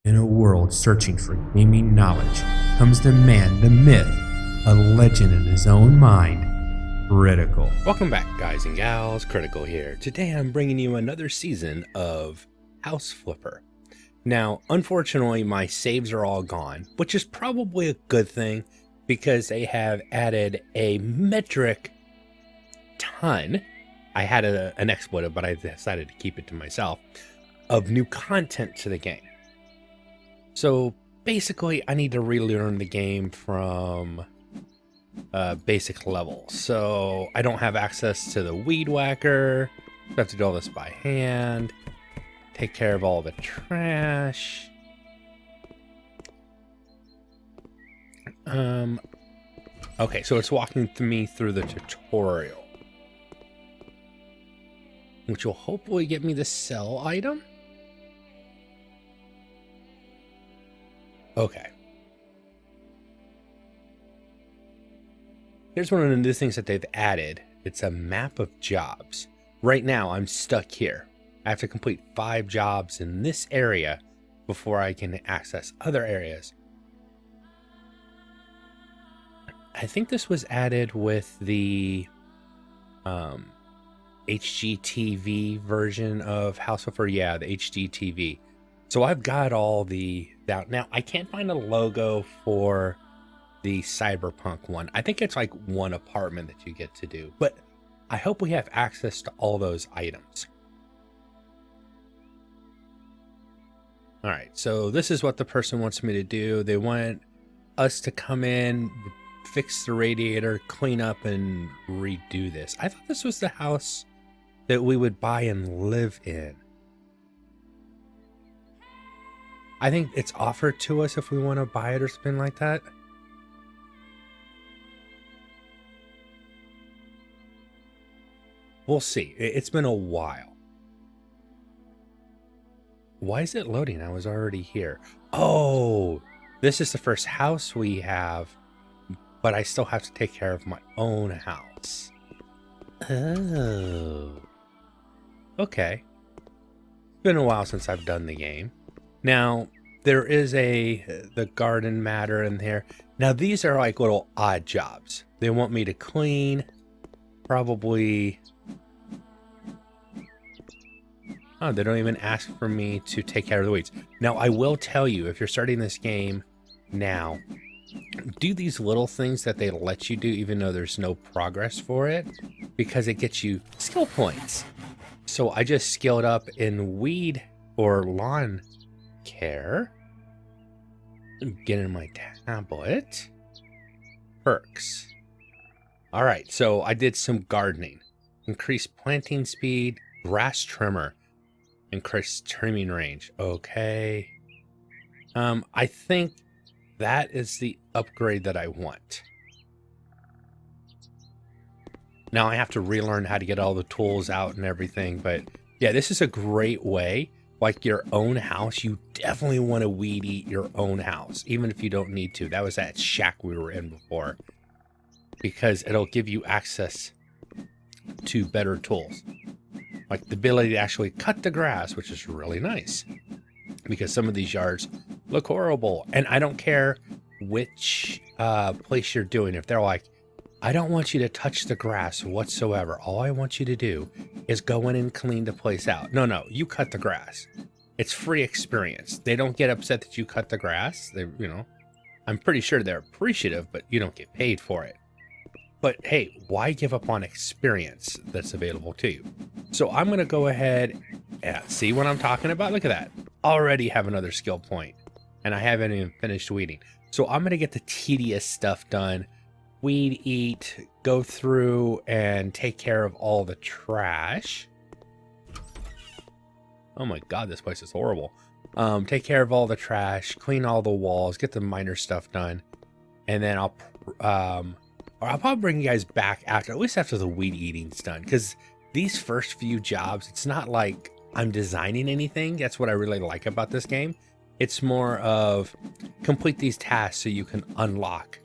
In a world searching for gaming knowledge comes the man, the myth, a legend in his own mind, Critical. Welcome back, guys and gals. Critical here. Today I'm bringing you another season of House Flipper. Now, unfortunately, my saves are all gone, which is probably a good thing because they have added a metric ton. I had an expletive, but I decided to keep it to myself, of new content to the game. So basically, I need to relearn the game from basic level. So I don't have access to the weed whacker. I have to do all this by hand. Take care of all the trash. Okay, so it's walking me through the tutorial, which will hopefully get me the sell item. Okay. Here's one of the new things that they've added. It's a map of jobs. Right now, I'm stuck here. I have to complete 5 jobs in this area before I can access other areas. I think this was added with the HGTV version of House Flipper. Yeah, the HGTV. So I've got all the... Now, I can't find a logo for the cyberpunk one. I think it's like one apartment that you get to do, but I hope we have access to all those items. All right, so this is what the person wants me to do. They want us to come in, fix the radiator, clean up, and redo this. I thought this was the house that we would buy and live in. I think it's offered to us if we want to buy it or something like that. We'll see. It's been a while. Why is it loading? I was already here. Oh, this is the first house we have, but I still have to take care of my own house. Oh. Okay. It's been a while since I've done the game. Now, there is the garden matter in there. Now, these are like little odd jobs. They want me to clean, probably... Oh, they don't even ask for me to take care of the weeds. Now, I will tell you, if you're starting this game now, do these little things that they let you do, even though there's no progress for it, because it gets you skill points. So I just skilled up in weed or lawn care. Get in my tablet. Perks. All right, so I did some gardening. Increase planting speed, grass trimmer. Increase trimming range. Okay. I think that is the upgrade that I want. Now I have to relearn how to get all the tools out and everything, but yeah, this is a great way. Like your own house, you definitely want to weed eat your own house, even if you don't need to. That was that shack we were in before, because it'll give you access to better tools. Like the ability to actually cut the grass, which is really nice, because some of these yards look horrible. And I don't care which place you're doing. If they're like, I don't want you to touch the grass whatsoever. All I want you to do is go in and clean the place out. No, you cut the grass. It's free experience. They don't get upset that you cut the grass. They, I'm pretty sure they're appreciative, but you don't get paid for it. But hey, why give up on experience that's available to you? So I'm going to go ahead and see what I'm talking about. Look at that. Already have another skill point, and I haven't even finished weeding. So I'm going to get the tedious stuff done. Weed eat, go through and take care of all the trash. Oh my God, this place is horrible. Take care of all the trash, clean all the walls, get the minor stuff done. And then I'll probably bring you guys back after, at least after the weed eating's done. Because these first few jobs, it's not like I'm designing anything. That's what I really like about this game. It's more of complete these tasks so you can unlock.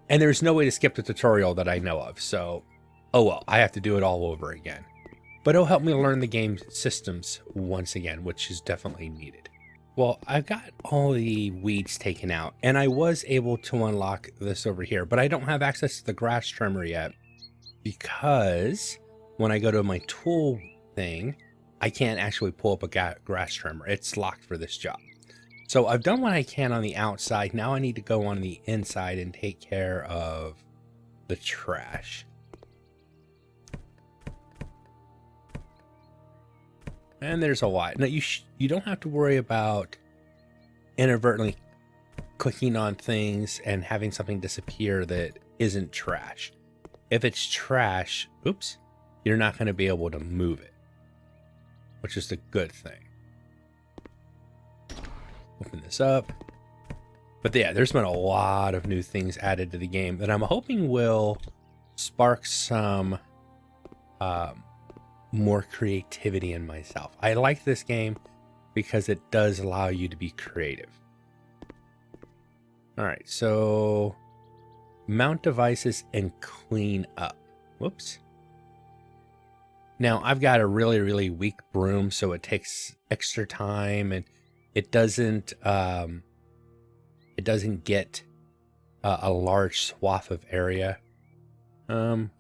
And there's no way to skip the tutorial that I know of. So, oh well, I have to do it all over again. But it'll help me learn the game systems once again, which is definitely needed. Well, I've got all the weeds taken out, and I was able to unlock this over here, but I don't have access to the grass trimmer yet because when I go to my tool thing, I can't actually pull up a grass trimmer. It's locked for this job. So I've done what I can on the outside. Now I need to go on the inside and take care of the trash. And there's a lot. Now you don't have to worry about inadvertently clicking on things and having something disappear that isn't trash. If it's trash, oops, you're not going to be able to move it, which is the good thing. Open this up. But yeah, there's been a lot of new things added to the game that I'm hoping will spark some more creativity in myself. I like this game because it does allow you to be creative. All right, so mount devices and clean up. Whoops. Now I've got a really, really weak broom, so it takes extra time, and it doesn't get a large swath of area.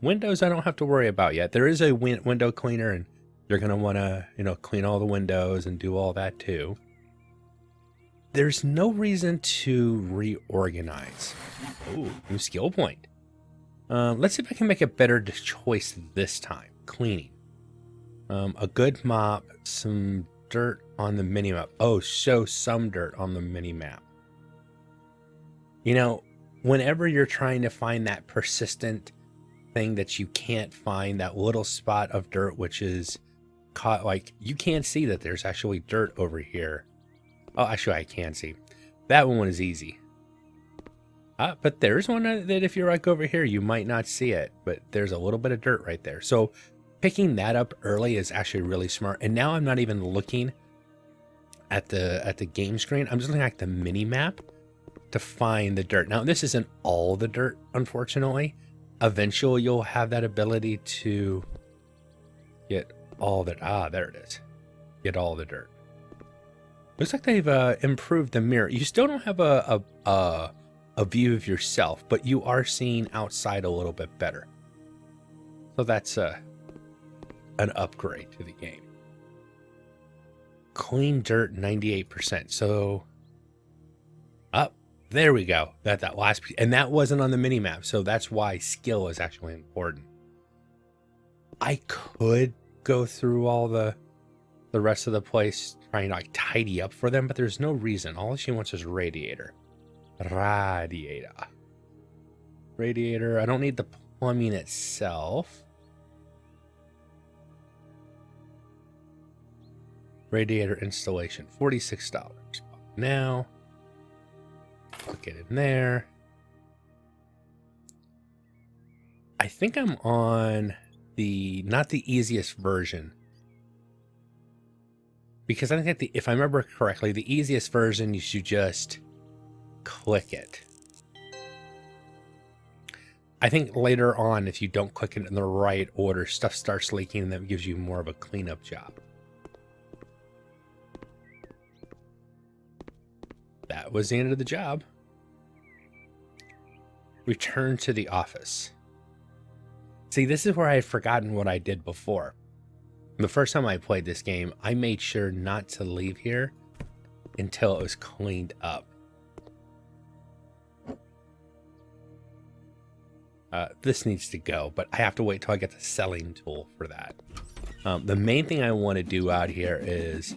Windows I don't have to worry about yet. There is a window cleaner, and you're going to want to, clean all the windows and do all that too. There's no reason to reorganize. Oh, new skill point. Let's see if I can make a better choice this time. Cleaning. A good mop, some dirt on the mini map. Oh, show some dirt on the mini map. Whenever you're trying to find that persistent thing that you can't find, that little spot of dirt which is caught, like you can't see that there's actually dirt over here. Oh, actually I can see. That one is easy. But there's one that if you're like over here, you might not see it, but there's a little bit of dirt right there. So picking that up early is actually really smart. And now I'm not even looking at the game screen. I'm just looking at the mini map to find the dirt. Now this isn't all the dirt, unfortunately. Eventually you'll have that ability to get all that. There it is. Get all the dirt. Looks like they've improved the mirror. You still don't have a view of yourself, but you are seeing outside a little bit better. So that's an upgrade to the game. Clean dirt 98%. So up there we go. That last piece, and that wasn't on the mini map, so that's why skill is actually important. I could go through all the rest of the place trying to like tidy up for them, but there's no reason. All she wants is radiator. Radiator. I don't need the plumbing itself. Radiator installation, $46. Now, click it in there. I think I'm on not the easiest version, because I think that if I remember correctly, the easiest version, you should just click it. I think later on, if you don't click it in the right order, stuff starts leaking, and that gives you more of a cleanup job. That was the end of the job. Return to the office. See, this is where I had forgotten what I did before. The first time I played this game, I made sure not to leave here until it was cleaned up. This needs to go, but I have to wait till I get the selling tool for that. The main thing I want to do out here is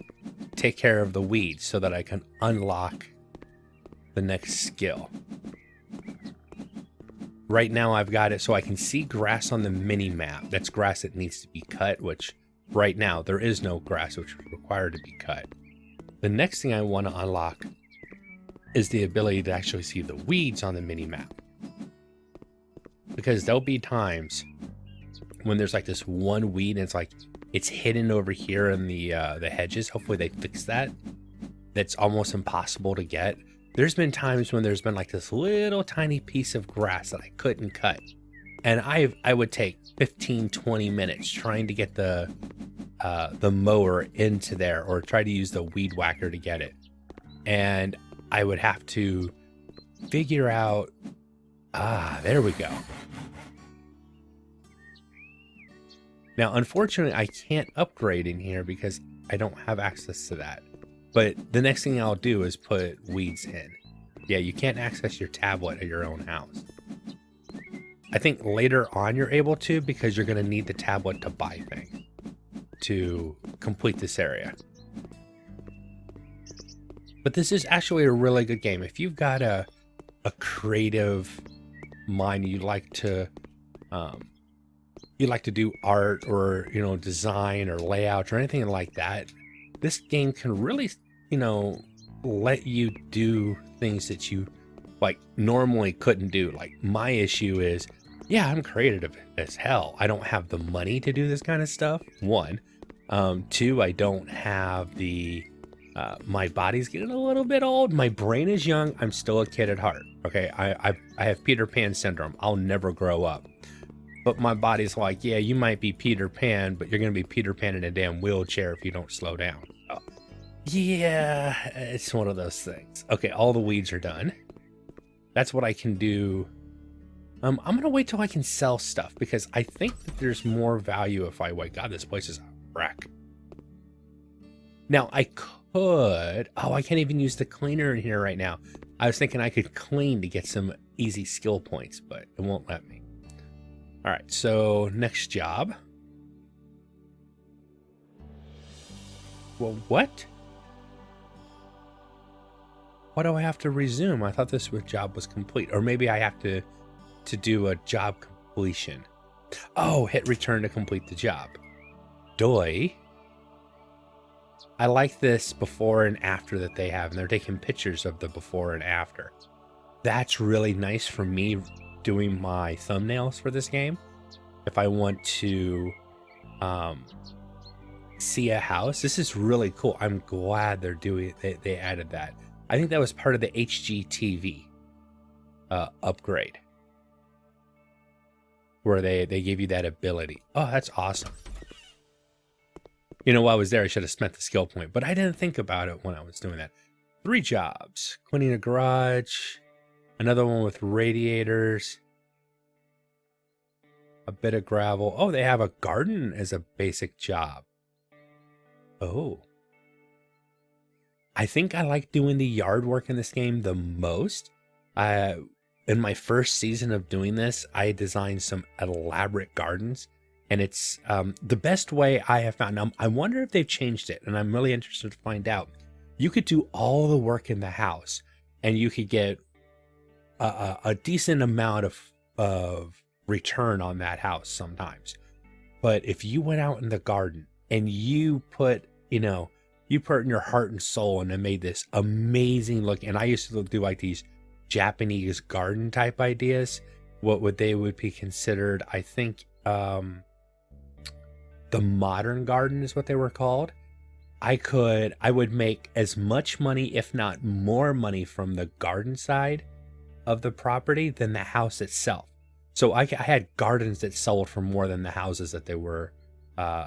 take care of the weeds so that I can unlock the next skill. Right now I've got it so I can see grass on the mini map. That's grass that needs to be cut, which right now there is no grass which is required to be cut. The next thing I want to unlock is the ability to actually see the weeds on the mini map. Because there'll be times when there's like this one weed and it's hidden over here in the hedges. Hopefully they fix that. That's almost impossible to get. There's been times when there's been like this little tiny piece of grass that I couldn't cut. And I would take 15, 20 minutes trying to get the mower into there, or try to use the weed whacker to get it. and I would have to figure out, there we go. Now, unfortunately, I can't upgrade in here because I don't have access to that. But the next thing I'll do is put weeds in. Yeah, you can't access your tablet at your own house. I think later on you're able to, because you're going to need the tablet to buy things to complete this area. But this is actually a really good game. If you've got a creative mind, you like to do art or, you know, design or layout or anything like that, this game can really, you know, let you do things that you like normally couldn't do. Like my issue is, yeah, I'm creative as hell. I don't have the money to do this kind of stuff. One, two, I don't have the, my body's getting a little bit old. My brain is young. I'm still a kid at heart. Okay. I have Peter Pan syndrome. I'll never grow up. But my body's like, yeah, you might be Peter Pan, but you're going to be Peter Pan in a damn wheelchair if you don't slow down. Oh, yeah, it's one of those things. Okay, all the weeds are done. That's what I can do. I'm going to wait till I can sell stuff because I think that there's more value if I wait. God, this place is a wreck. Now, I could... Oh, I can't even use the cleaner in here right now. I was thinking I could clean to get some easy skill points, but it won't let me. All right, so next job. Well, what? Why do I have to resume? I thought this job was complete. Or maybe I have to do a job completion. Oh, hit return to complete the job. Doi. I like this before and after that they have, and they're taking pictures of the before and after. That's really nice for me doing my thumbnails for this game. If I want to see a house, this is really cool. I'm glad they're doing it. They added that. I think that was part of the HGTV upgrade, where they gave you that ability. Oh, that's awesome. You know, while I was there, I should have spent the skill point, but I didn't think about it when I was doing that. 3 jobs: cleaning a garage, another one with radiators, a bit of gravel. Oh, they have a garden as a basic job. Oh. I think I like doing the yard work in this game the most. In my first season of doing this, I designed some elaborate gardens, and it's the best way I have found. Now, I wonder if they've changed it, and I'm really interested to find out. You could do all the work in the house, and you could get a decent amount of return on that house sometimes. But if you went out in the garden and you put, you know, you put in your heart and soul and it made this amazing look. And I used to do like these Japanese garden type ideas. What would be considered, I think, the modern garden is what they were called. I would make as much money, if not more money, from the garden side of the property than the house itself. So I had gardens that sold for more than the houses that they were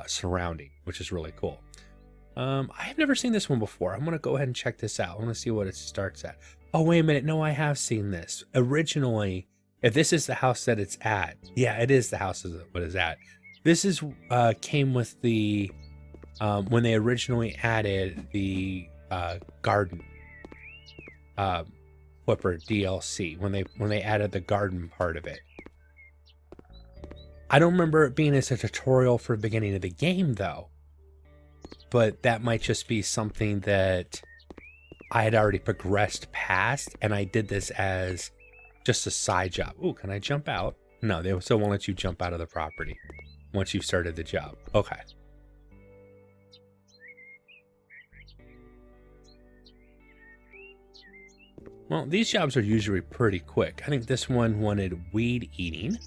surrounding, which is really cool. I have never seen this one before. I'm going to go ahead and check this out. I want to see what it starts at. Oh, wait a minute. No, I have seen this. Originally, if this is the house that it's at, yeah, it is the house that it's at. This is came with the, when they originally added the garden Flipper DLC, when they added the garden part of it. I don't remember it being as a tutorial for the beginning of the game, though. But that might just be something that I had already progressed past, and I did this as just a side job. Ooh, can I jump out? No, they still won't let you jump out of the property once you've started the job. Okay. Well, these jobs are usually pretty quick. I think this one wanted weed eating.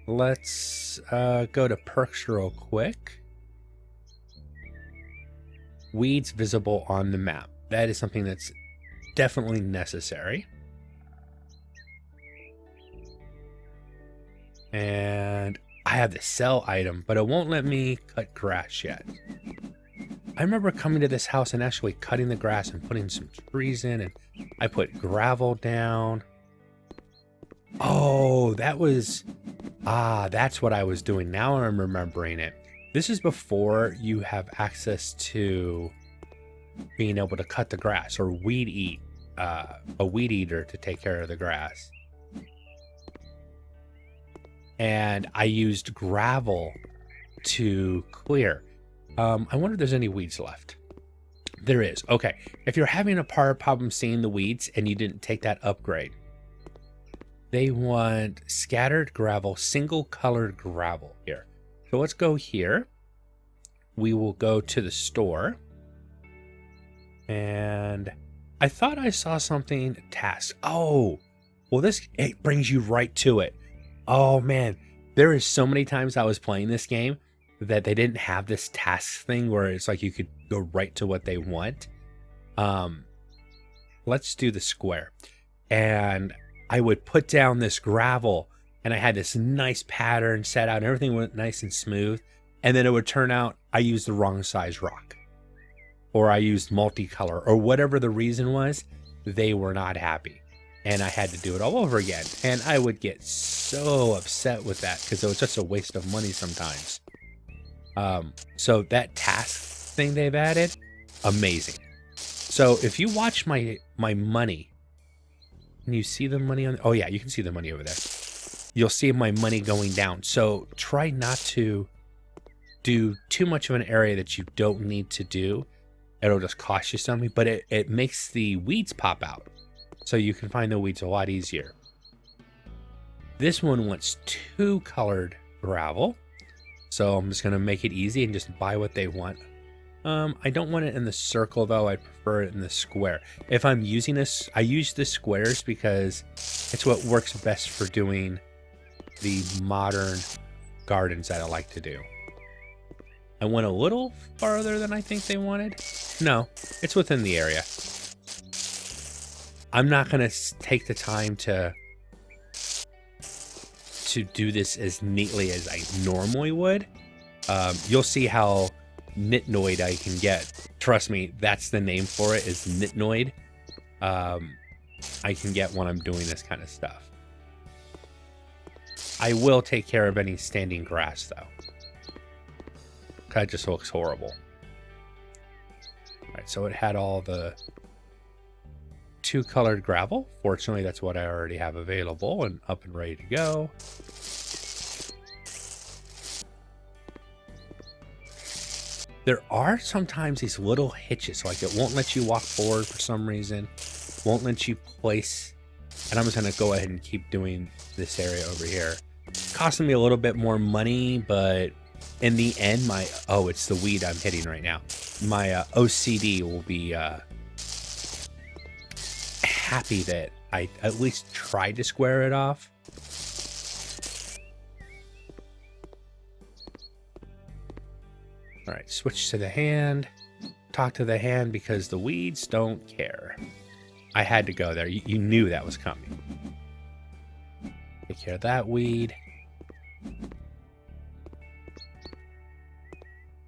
Let's go to perks real quick. Weeds visible on the map. That is something that's definitely necessary. And I have the sell item, but it won't let me cut grass yet. I remember coming to this house and actually cutting the grass and putting some trees in, and I put gravel down. Oh, that's what I was doing. Now I'm remembering it. This is before you have access to being able to cut the grass or weed eat, a weed eater to take care of the grass. And I used gravel to clear. I wonder if there's any weeds left. There is. Okay. If you're having a problem seeing the weeds and you didn't take that upgrade, they want scattered gravel, single colored gravel here. So let's go here. We will go to the store. And I thought I saw something task. Oh, well, it brings you right to it. Oh man, there is so many times I was playing this game that they didn't have this task thing where it's like you could go right to what they want. Let's do the square. And I would put down this gravel and I had this nice pattern set out and everything went nice and smooth. And then it would turn out I used the wrong size rock, or I used multicolor, or whatever the reason was. They were not happy. And I had to do it all over again. And I would get so upset with that because it was just a waste of money sometimes. So that task thing they've added, amazing. So if you watch my money, can you see the money on? Oh yeah, you can see the money over there. You'll see my money going down. So try not to do too much of an area that you don't need to do. It'll just cost you something, but it makes the weeds pop out. So you can find the weeds a lot easier. This one wants 2 colored gravel. So I'm just going to make it easy and just buy what they want. I don't want it in the circle though. I prefer it in the square. If I'm using this, I use the squares because it's what works best for doing the modern gardens that I like to do. I went a little farther than I think they wanted. No, it's within the area. I'm not going to take the time to do this as neatly as I normally would. You'll see how nitnoid I can get. Trust me, that's the name for it, is nitnoid. I can get when I'm doing this kind of stuff. I will take care of any standing grass though. That just looks horrible. All right, so it had all the 2 colored gravel. Fortunately, that's what I already have available and up and ready to go. There are sometimes these little hitches, like it won't let you walk forward for some reason, won't let you place. And I'm just gonna go ahead and keep doing this area over here. Costing me a little bit more money, but in the end, it's the weed I'm hitting right now. My OCD will be happy that I at least tried to square it off. All right, switch to the hand. Talk to the hand because the weeds don't care. I had to go there. You knew that was coming. Take care of that weed.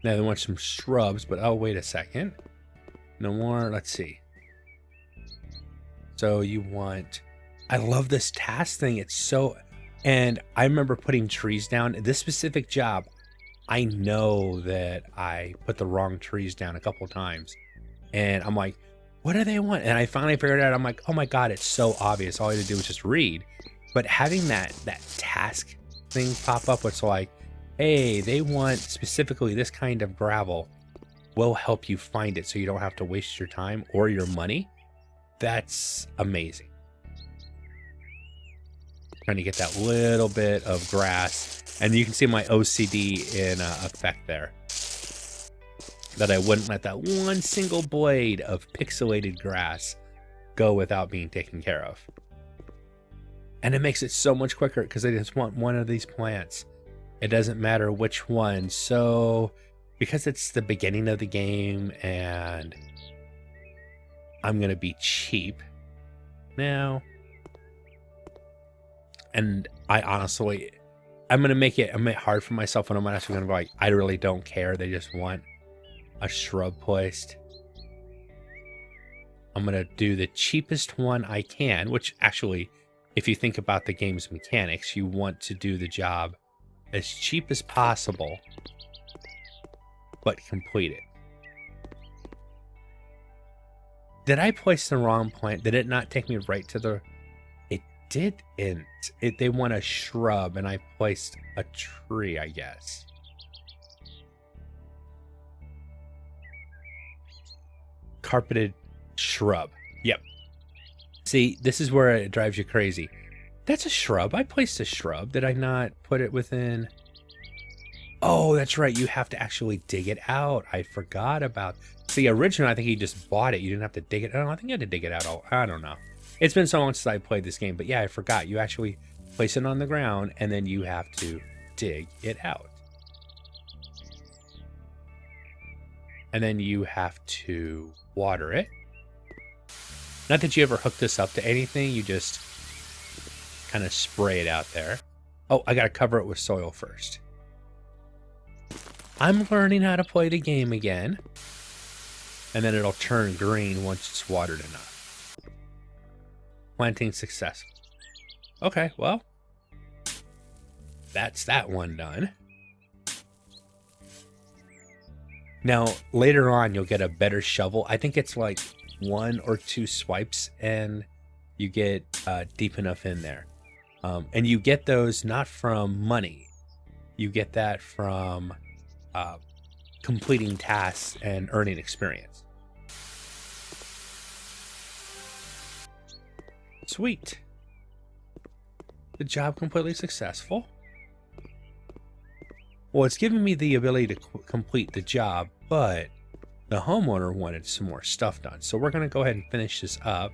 Now they want some shrubs, but oh, wait a second. No more. Let's see. So you want, I love this task thing. It's so, and I remember putting trees down. This specific job, I know that I put the wrong trees down a couple times. And I'm like, what do they want? And I finally figured it out. I'm like, oh my God, it's so obvious. All I had to do was just read. But having that task thing pop up, it's like, hey, they want specifically this kind of gravel, will help you find it so you don't have to waste your time or your money. That's amazing. Trying to get that little bit of grass. And you can see my OCD in effect there. That I wouldn't let that one single blade of pixelated grass go without being taken care of. And it makes it so much quicker because I just want one of these plants. It doesn't matter which one. So because it's the beginning of the game and I'm going to be cheap now. And I honestly, I'm going to make it hard for myself when I'm actually going to be like, I really don't care. They just want a shrub placed. I'm going to do the cheapest one I can, which actually, if you think about the game's mechanics, you want to do the job as cheap as possible, but complete it. Did I place the wrong plant? Did it not take me right to the... It didn't. They want a shrub, and I placed a tree, I guess. Carpeted shrub. Yep. See, this is where it drives you crazy. That's a shrub. I placed a shrub. Did I not put it within... Oh, that's right. You have to actually dig it out. I forgot about... See, originally, I think you just bought it. You didn't have to dig it out. I think you had to dig it out. I don't know. It's been so long since I played this game. But yeah, I forgot. You actually place it on the ground, and then you have to dig it out. And then you have to water it. Not that you ever hook this up to anything. You just kind of spray it out there. Oh, I got to cover it with soil first. I'm learning how to play the game again. And then it'll turn green once it's watered enough. Planting successful. Okay, well, that's that one done. Now, later on, you'll get a better shovel. I think it's like 1 or 2 swipes, and you get deep enough in there. And you get those not from money. You get that from completing tasks and earning experience. Sweet. The job completely successful. Well, it's giving me the ability to complete the job, but the homeowner wanted some more stuff done. So we're going to go ahead and finish this up.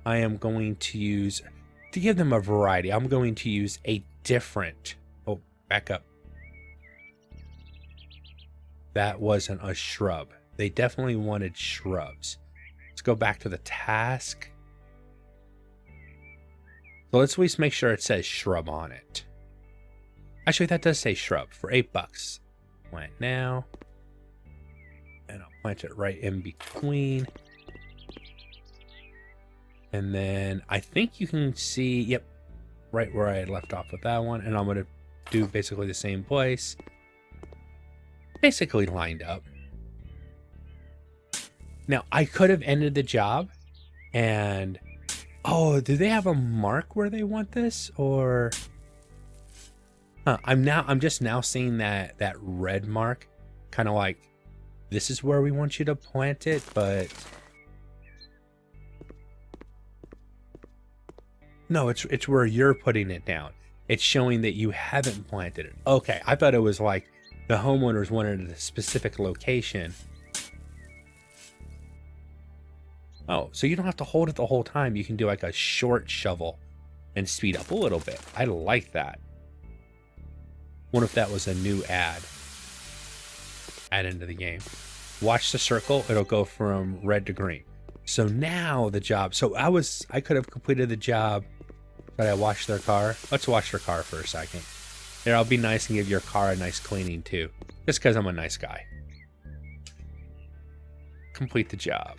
I am going to use, to give them a variety, I'm going to use a different, oh, back up. That wasn't a shrub. They definitely wanted shrubs. Let's go back to the task. So let's at least make sure it says shrub on it. Actually, that does say shrub for $8. Plant now. And I'll plant it right in between. And then I think you can see, yep, right where I had left off with that one. And I'm going to do basically the same place. Basically lined up. Now, I could have ended the job and... Oh, do they have a mark where they want this? Or... Huh, I'm just now seeing that red mark. Kind of like, this is where we want you to plant it, but... No, it's where you're putting it down. It's showing that you haven't planted it. Okay, I thought it was like the homeowners wanted a specific location. Oh, so you don't have to hold it the whole time. You can do like a short shovel and speed up a little bit. I like that. Wonder if that was a new add into the game. Watch the circle. It'll go from red to green. So now the job. So I could have completed the job. But I washed their car. Let's wash their car for a second. Here, I'll be nice and give your car a nice cleaning too. Just because I'm a nice guy. Complete the job.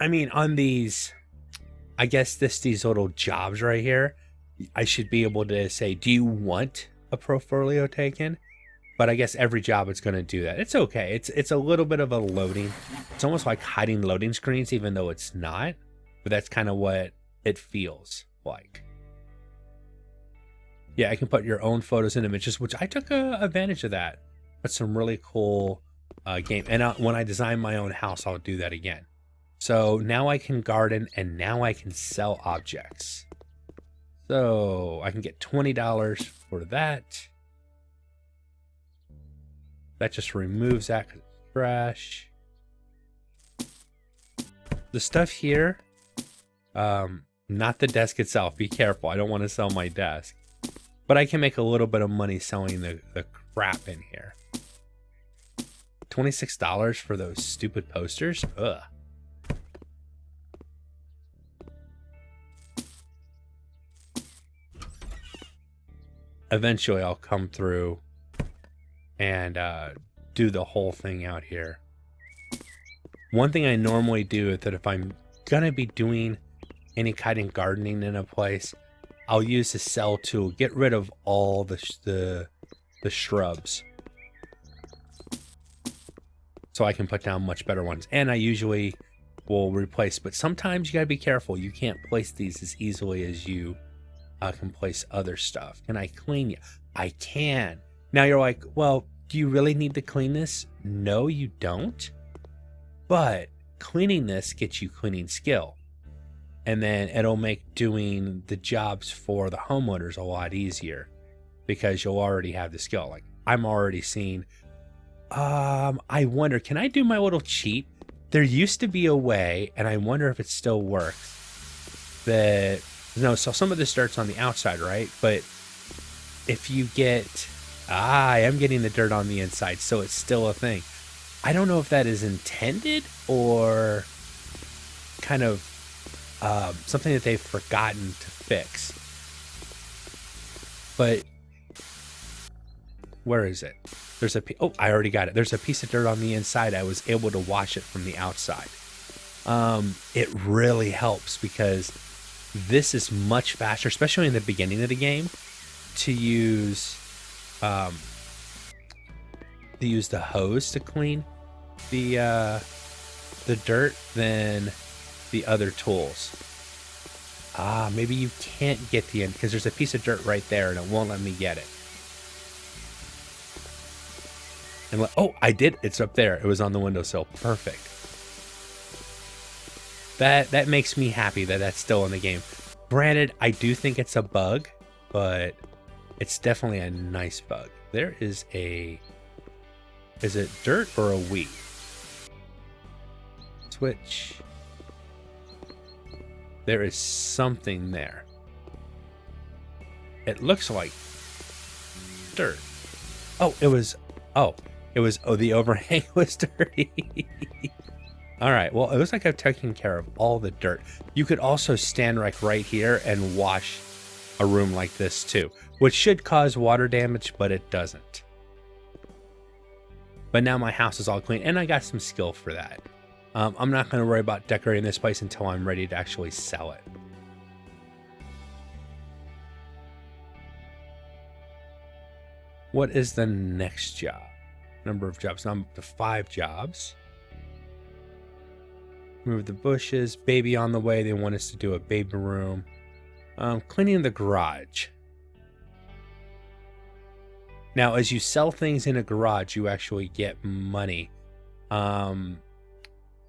I mean, on these, I guess these little jobs right here, I should be able to say, do you want a portfolio taken? But I guess every job is going to do that. It's okay. It's a little bit of a loading. It's almost like hiding loading screens, even though it's not. But that's kind of what it feels like. Yeah, I can put your own photos and images, which I took advantage of that. That's some really cool game. And when I design my own house, I'll do that again. So now I can garden and now I can sell objects. So I can get $20 for that. That just removes that because it's trash. The stuff here, not the desk itself. Be careful. I don't want to sell my desk. But I can make a little bit of money selling the crap in here. $26 for those stupid posters? Ugh. eventually I'll come through and do the whole thing out here. One thing I normally do is that if I'm gonna be doing any kind of gardening in a place, I'll use the cell tool, get rid of all the shrubs, so I can put down much better ones. And I usually will replace, but sometimes you gotta be careful. You can't place these as easily as you can place other stuff. Can I clean you? I can. Now you're like, well, do you really need to clean this? No, you don't. But cleaning this gets you cleaning skill. And then it'll make doing the jobs for the homeowners a lot easier because you'll already have the skill. Like I'm already seeing, I wonder, can I do my little cheat? There used to be a way, and I wonder if it still works, that, no, so some of this dirt's on the outside, right? But if you get, I am getting the dirt on the inside, so it's still a thing. I don't know if that is intended or kind of something that they've forgotten to fix. But where is it? There's a, oh, I already got it. There's a piece of dirt on the inside. I was able to wash it from the outside. It really helps because this is much faster, especially in the beginning of the game, to use the hose to clean the dirt than the other tools. Maybe you can't get the end because there's a piece of dirt right there and it won't let me get it. And oh, I did. It's up there. It was on the windowsill. Perfect. That makes me happy that that's still in the game. Granted, I do think it's a bug, but it's definitely a nice bug. There is a, is it dirt or a weed? Switch. There is something there. It looks like dirt. Oh, it was, oh, the overhang was dirty. All right, well, it looks like I've taken care of all the dirt. You could also stand right here and wash a room like this too, which should cause water damage, but it doesn't. But now my house is all clean and I got some skill for that. I'm not going to worry about decorating this place until I'm ready to actually sell it. What is the next job? Number of jobs. Now I'm up to 5 jobs. Move the bushes. Baby on the way. They want us to do a baby room. Cleaning the garage. Now, as you sell things in a garage, you actually get money.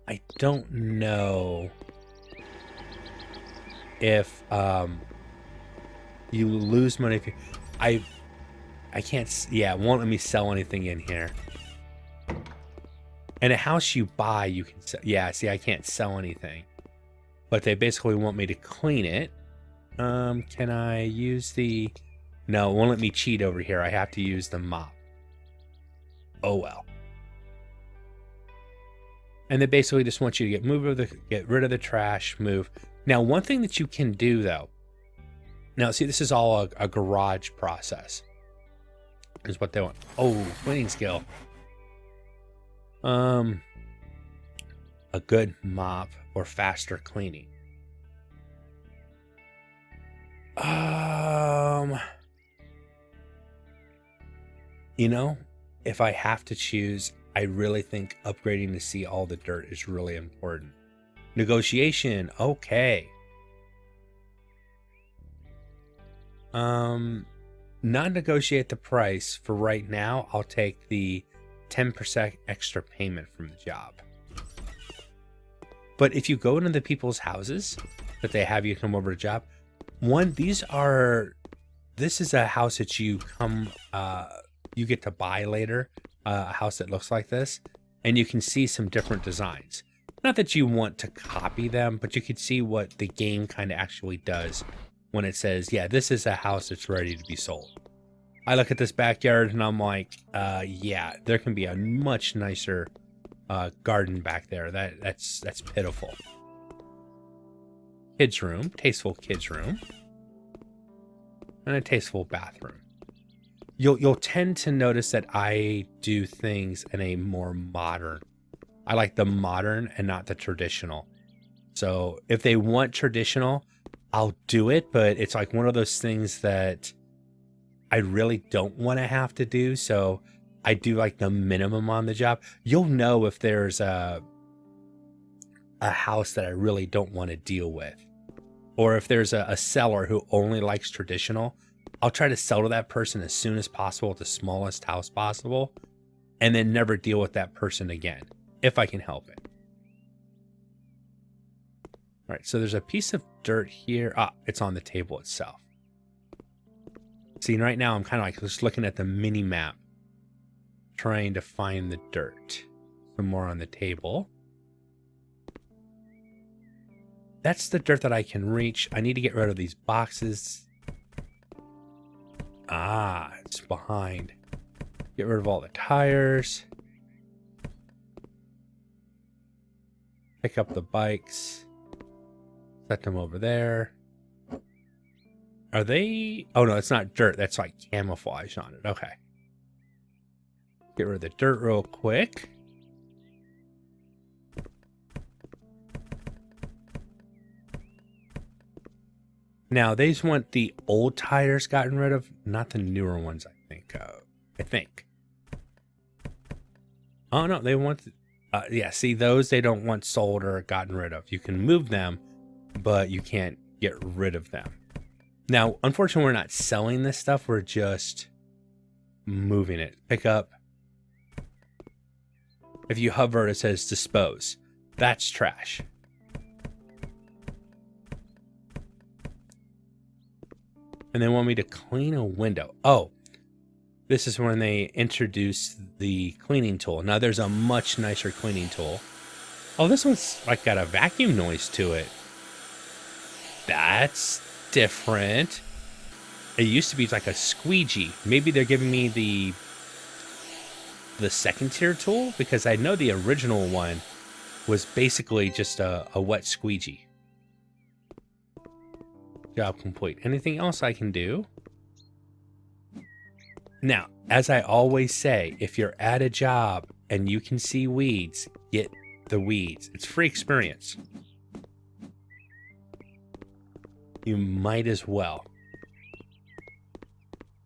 I don't know if you lose money if you, I can't, yeah, it won't let me sell anything in here. And a house you buy, you can sell. Yeah, see, I can't sell anything. But they basically want me to clean it. Can I use the, no, it won't let me cheat over here. I have to use the mop. Oh well. And they basically just want you to get rid of the trash, move. Now, one thing that you can do though, now see, this is all a garage process. Is what they want. Oh, cleaning skill. A good mop or faster cleaning. You know, if I have to choose, I really think upgrading to see all the dirt is really important. Negotiation, okay. Not negotiate the price for right now. I'll take the 10% extra payment from the job. But if you go into the people's houses that they have you come over to job, this is a house that you get to buy later, a house that looks like this, and you can see some different designs. Not that you want to copy them, but you can see what the game kind of actually does when it says, yeah, this is a house that's ready to be sold. I look at this backyard and I'm like, yeah, there can be a much nicer garden back there. That's pitiful. Kids room, tasteful kids room, and a tasteful bathroom. you'll tend to notice that I do things in a more modern. I like the modern and not the traditional. So if they want traditional, I'll do it, but it's like one of those things that I really don't want to have to do. So I do like the minimum on the job. You'll know if there's a house that I really don't want to deal with, or if there's a seller who only likes traditional. I'll try to sell to that person as soon as possible at the smallest house possible, and then never deal with that person again if I can help it. All right, so there's a piece of dirt here. It's on the table itself. See, right now I'm kind of like just looking at the mini map, trying to find the dirt. Some more on the table. That's the dirt that I can reach. I need to get rid of these boxes. It's behind. Get rid of all the tires. Pick up the bikes. Set them over there. Are they... Oh, no, it's not dirt. That's like camouflage on it. Okay. Get rid of the dirt real quick. Now, they just want the old tires gotten rid of, not the newer ones, I think. Oh, no, they want... yeah, see, those they don't want sold or gotten rid of. You can move them, but you can't get rid of them. Now, unfortunately, we're not selling this stuff. We're just moving it. Pick up. If you hover, it says dispose. That's trash. And they want me to clean a window. Oh, this is when they introduce the cleaning tool. Now there's a much nicer cleaning tool. Oh, this one's like got a vacuum noise to it. That's different. It used to be like a squeegee. Maybe they're giving me the second tier tool, because I know the original one was basically just a wet squeegee. Job complete. Anything else I can do? Now, as I always say, if you're at a job and you can see weeds, get the weeds. It's free experience. You might as well.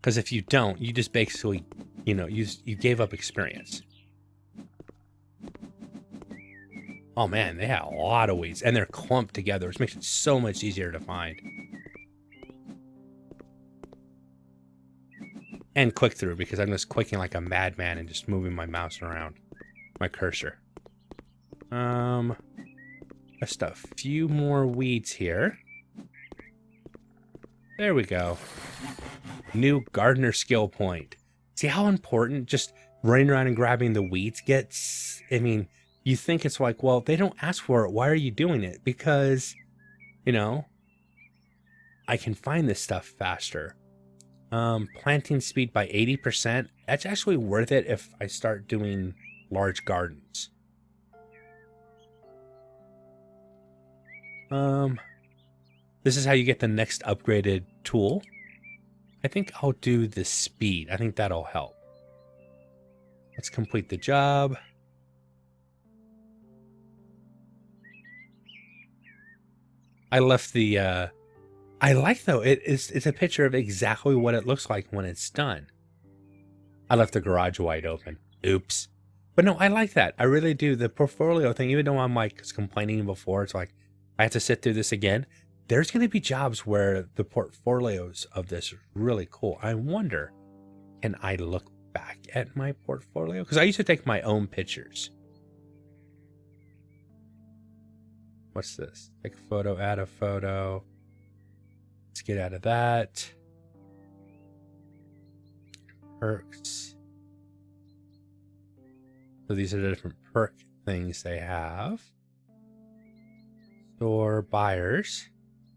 Because if you don't, you just basically, you gave up experience. Oh man, they have a lot of weeds, and they're clumped together, which makes it so much easier to find. And click through, because I'm just clicking like a madman and just moving my mouse around, my cursor. Just a few more weeds here. There we go. New gardener skill point. See how important just running around and grabbing the weeds gets? I mean, you think it's like, well, they don't ask for it. Why are you doing it? Because, I can find this stuff faster. Planting speed by 80%. That's actually worth it if I start doing large gardens. This is how you get the next upgraded tool. I think I'll do the speed. I think that'll help. Let's complete the job. I left the, I like though, it's a picture of exactly what it looks like when it's done. I left the garage wide open. Oops. But no, I like that. I really do. The portfolio thing, even though I'm like complaining before, it's like, I have to sit through this again. There's going to be jobs where the portfolios of this are really cool. I wonder, can I look back at my portfolio? Because I used to take my own pictures. What's this? Take a photo, add a photo. Let's get out of that. Perks. So these are the different perk things they have. Store buyers.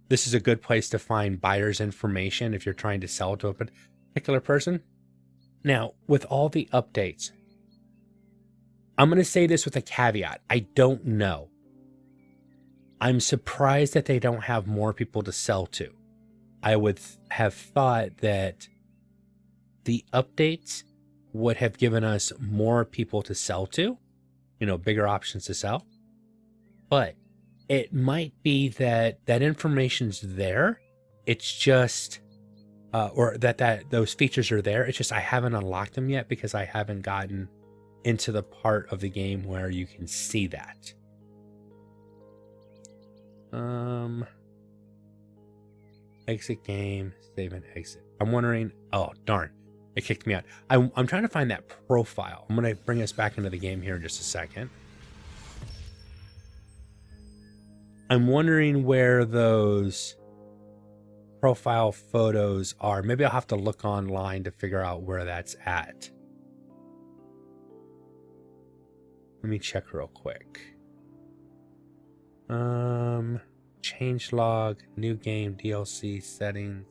This is a good place to find buyer's information if you're trying to sell to a particular person. Now, with all the updates, I'm going to say this with a caveat. I don't know. I'm surprised that they don't have more people to sell to. I would have thought that the updates would have given us more people to sell to, bigger options to sell. But it might be that information's there. It's just, or that those features are there. It's just I haven't unlocked them yet because I haven't gotten into the part of the game where you can see that. Exit game, save and exit. I'm wondering, oh darn, it kicked me out. I'm trying to find that profile. I'm gonna bring us back into the game here in just a second. I'm wondering where those profile photos are. Maybe I'll have to look online to figure out where that's at. Let me check real quick. Change log, new game, DLC, settings.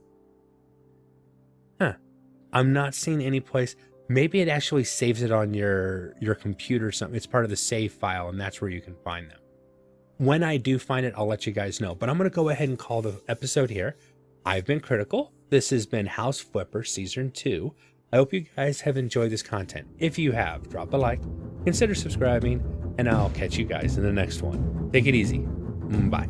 I'm not seeing any place. Maybe it actually saves it on your computer or something. It's part of the save file, and that's where you can find them. When I do find it, I'll let you guys know. But I'm going to go ahead and call the episode here. I've been Critical. This has been House Flipper Season 2. I hope you guys have enjoyed this content. If you have, drop a like, consider subscribing, and I'll catch you guys in the next one. Take it easy. Bye.